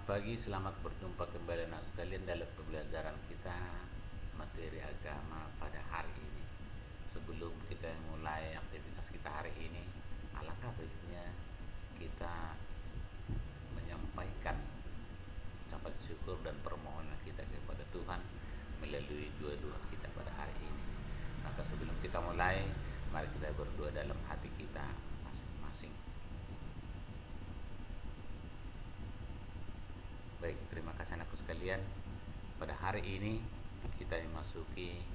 Selamat pagi, selamat berjumpa kembali anak sekalian dalam pembelajaran kita materi agama pada hari ini. Sebelum kita mulai aktivitas kita hari ini, alangkah baiknya kita menyampaikan ucapan syukur dan permohonan kita kepada Tuhan melalui doa-doa kita pada hari ini. Maka sebelum kita mulai, mari kita berdoa dalam hati kita masing-masing. Baik, terima kasih anakku sekalian. Pada hari ini kita memasuki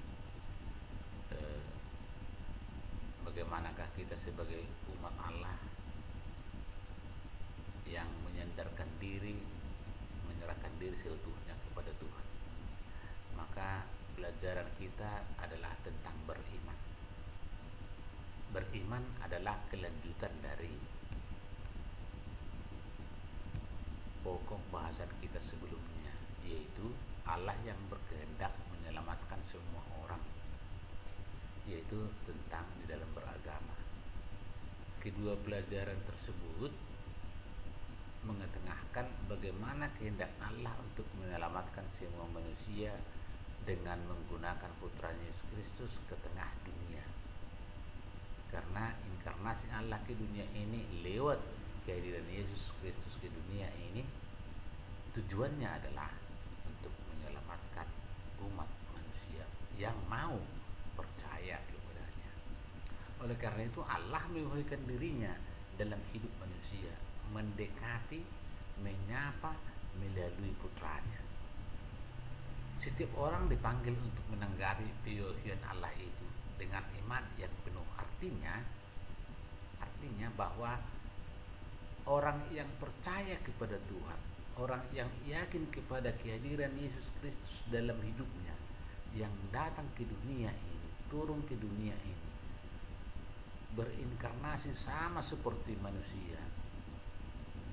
bagaimanakah kita sebagai umat Allah yang menyandarkan diri, menyerahkan diri seutuhnya kepada Tuhan. Maka pelajaran kita adalah tentang beriman. Beriman adalah kelanjutan dari pokok bahasan kita sebelumnya, yaitu Allah yang berkehendak menyelamatkan semua orang, yaitu tentang di dalam beragama. Kedua pelajaran tersebut mengetengahkan bagaimana kehendak Allah untuk menyelamatkan semua manusia dengan menggunakan putranya Yesus Kristus ke tengah dunia. Karena inkarnasi Allah ke dunia ini lewat kehadiran Yesus Kristus ke dunia ini, tujuannya adalah untuk menyelamatkan umat manusia yang mau percaya kepadanya. Oleh karena itu Allah membagikan dirinya dalam hidup manusia, mendekati, menyapa melalui putranya. Setiap orang dipanggil untuk menanggapi panggilan Allah itu dengan iman yang penuh. Artinya bahwa orang yang percaya kepada Tuhan, orang yang yakin kepada kehadiran Yesus Kristus dalam hidupnya, yang datang ke dunia ini, turun ke dunia ini, berinkarnasi sama seperti manusia,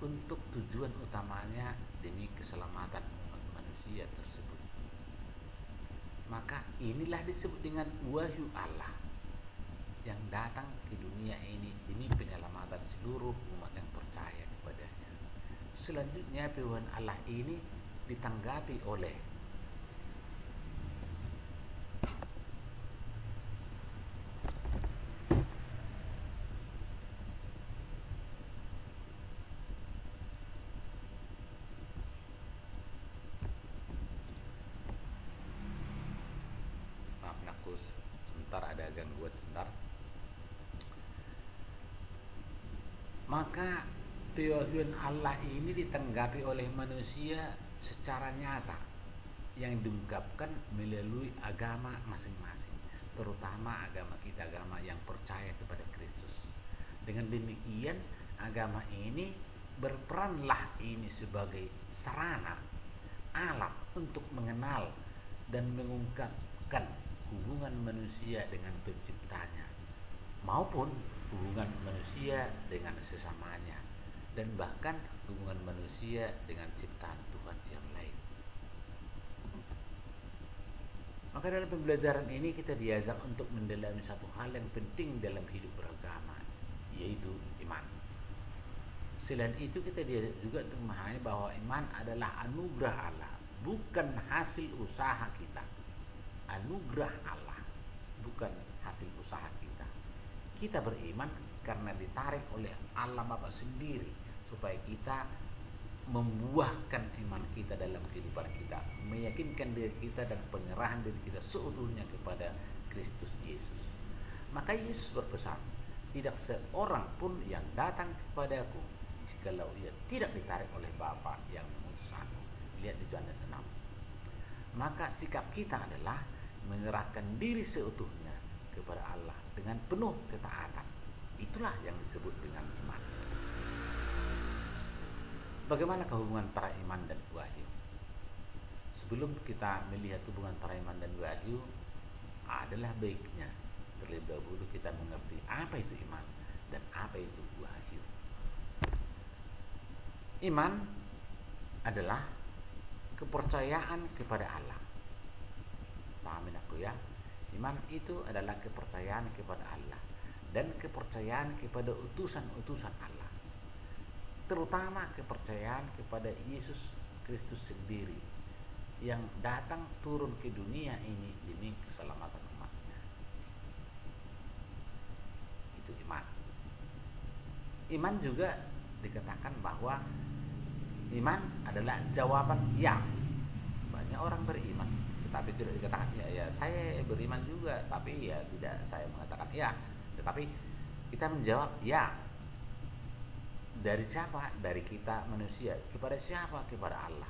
untuk tujuan utamanya demi keselamatan umat manusia tersebut. Maka inilah disebut dengan wahyu Allah yang datang ke dunia ini demi penyelamatan seluruh umat yang percaya kepadanya. Selanjutnya firman Allah ini ditanggapi oleh maaf nakus, sebentar ada gangguan sebentar. Maka panggilan Allah ini ditanggapi oleh manusia secara nyata yang diungkapkan melalui agama masing-masing, terutama agama kita, agama yang percaya kepada Kristus. Dengan demikian agama ini berperanlah ini sebagai sarana, alat untuk mengenal dan mengungkapkan hubungan manusia dengan penciptanya maupun hubungan manusia dengan sesamanya, dan bahkan hubungan manusia dengan ciptaan Tuhan yang lain. Maka dalam pembelajaran ini kita diajak untuk mendalami satu hal yang penting dalam hidup beragama, yaitu iman. Selain itu kita diajak juga untuk memahami bahwa iman adalah anugerah Allah, bukan hasil usaha kita. Anugerah Allah, bukan hasil usaha kita. Kita beriman karena ditarik oleh Allah Bapa sendiri supaya kita membuahkan iman kita dalam kehidupan kita, meyakinkan diri kita dan penyerahan diri kita seutuhnya kepada Kristus Yesus. Maka Yesus berpesan, tidak seorang pun yang datang kepadaku jikalau ia tidak ditarik oleh Bapa yang mengutus aku. Lihat di Yohanes 6. Maka sikap kita adalah menyerahkan diri seutuhnya kepada Allah dengan penuh ketaatan. Itulah yang disebut dengan iman. Bagaimana hubungan para iman dan wahyu? Sebelum kita melihat hubungan para iman dan wahyu, adalah baiknya terlebih dahulu kita mengerti apa itu iman dan apa itu wahyu. Iman adalah kepercayaan kepada Allah. Pahamin aku ya. Iman itu adalah kepercayaan kepada Allah dan kepercayaan kepada utusan-utusan Allah, terutama kepercayaan kepada Yesus Kristus sendiri yang datang turun ke dunia ini demi keselamatan umatnya. Itu iman. Iman juga dikatakan bahwa iman adalah jawaban ya. Banyak orang beriman tetapi tidak dikatakan ya saya beriman juga, tapi ya tidak saya mengatakan ya, tetapi kita menjawab ya. Dari siapa? Dari kita manusia. Kepada siapa? Kepada Allah.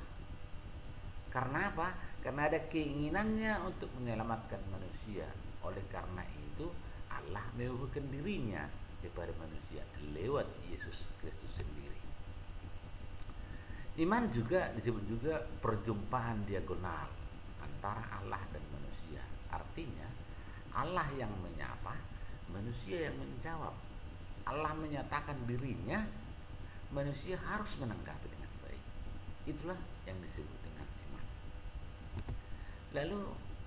Karena apa? Karena ada keinginannya untuk menyelamatkan manusia. Oleh karena itu Allah menyuguhkan dirinya kepada manusia lewat Yesus Kristus sendiri. Iman juga disebut juga perjumpaan diagonal antara Allah dan manusia. Artinya Allah yang menyapa, manusia yang menjawab. Allah menyatakan dirinya, manusia harus menanggapi dengan baik. Itulah yang disebut dengan iman. Lalu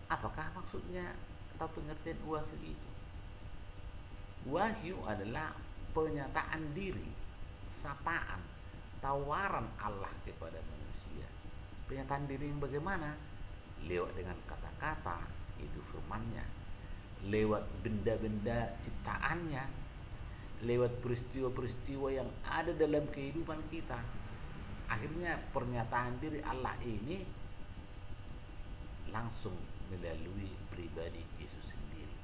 apakah maksudnya atau pengertian wahyu itu? Wahyu adalah pernyataan diri, sapaan, tawaran Allah kepada manusia. Pernyataan diri yang bagaimana? Lewat dengan kata-kata, itu firman-Nya. Lewat benda-benda ciptaannya, lewat peristiwa-peristiwa yang ada dalam kehidupan kita. Akhirnya pernyataan diri Allah ini langsung melalui pribadi Yesus sendiri.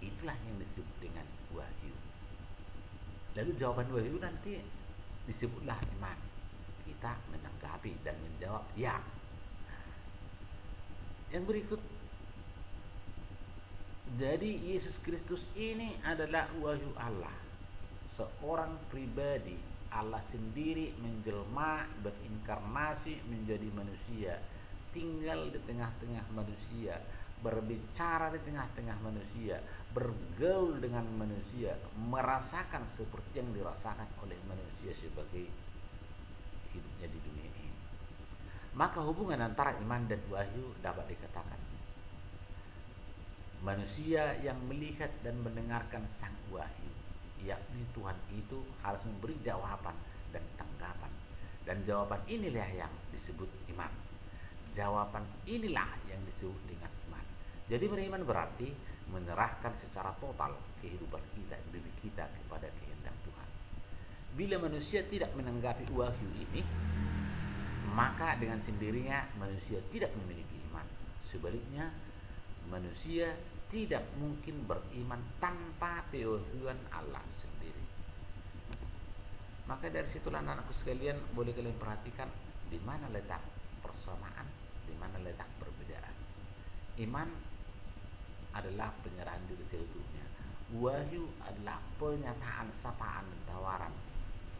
Itulah yang disebut dengan wahyu. Lalu jawaban wahyu nanti disebutlah iman. Kita menanggapi dan menjawab ya. Yang berikut, jadi Yesus Kristus ini adalah wahyu Allah, seorang pribadi. Allah sendiri menjelma, berinkarnasi menjadi manusia, tinggal di tengah-tengah manusia, berbicara di tengah-tengah manusia, bergaul dengan manusia, merasakan seperti yang dirasakan oleh manusia sebagai hidupnya di dunia ini. Maka hubungan antara iman dan wahyu dapat dikatakan manusia yang melihat dan mendengarkan sang wahyu, yakni Tuhan itu harus memberi jawaban dan tanggapan. Dan jawaban inilah yang disebut iman. Jawaban inilah yang disebut dengan iman. Jadi beriman berarti menyerahkan secara total kehidupan kita, diri kita kepada kehendak Tuhan. Bila manusia tidak menanggapi wahyu ini, maka dengan sendirinya manusia tidak memiliki iman. Sebaliknya, manusia tidak mungkin beriman tanpa kewahyuan Allah sendiri. Maka dari situlah anak-anakku sekalian, boleh kalian perhatikan di mana letak persamaan, di mana letak perbedaan. Iman adalah penyerahan diri seutuhnya. Wahyu adalah pernyataan, sapaan, dan tawaran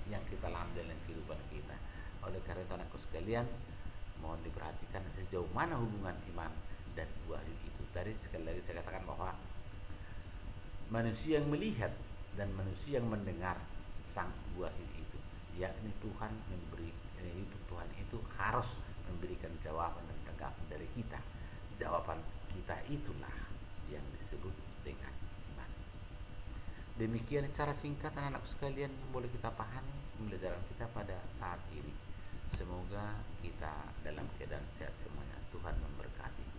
yang kita alami dalam kehidupan kita. Oleh karena itu anakku sekalian, mohon diperhatikan sejauh mana hubungan iman dan wahyu itu. Tadi sekali lagi saya katakan bahwa manusia yang melihat dan manusia yang mendengar sang wahyu itu, yakni Tuhan itu harus memberikan jawaban dan tanggapan dari kita. Jawaban kita itulah yang disebut dengan iman. Demikian cara singkat anak-anak sekalian yang boleh kita pahami pembelajaran kita pada saat ini. Semoga kita dalam keadaan sehat semuanya. Tuhan memberkati.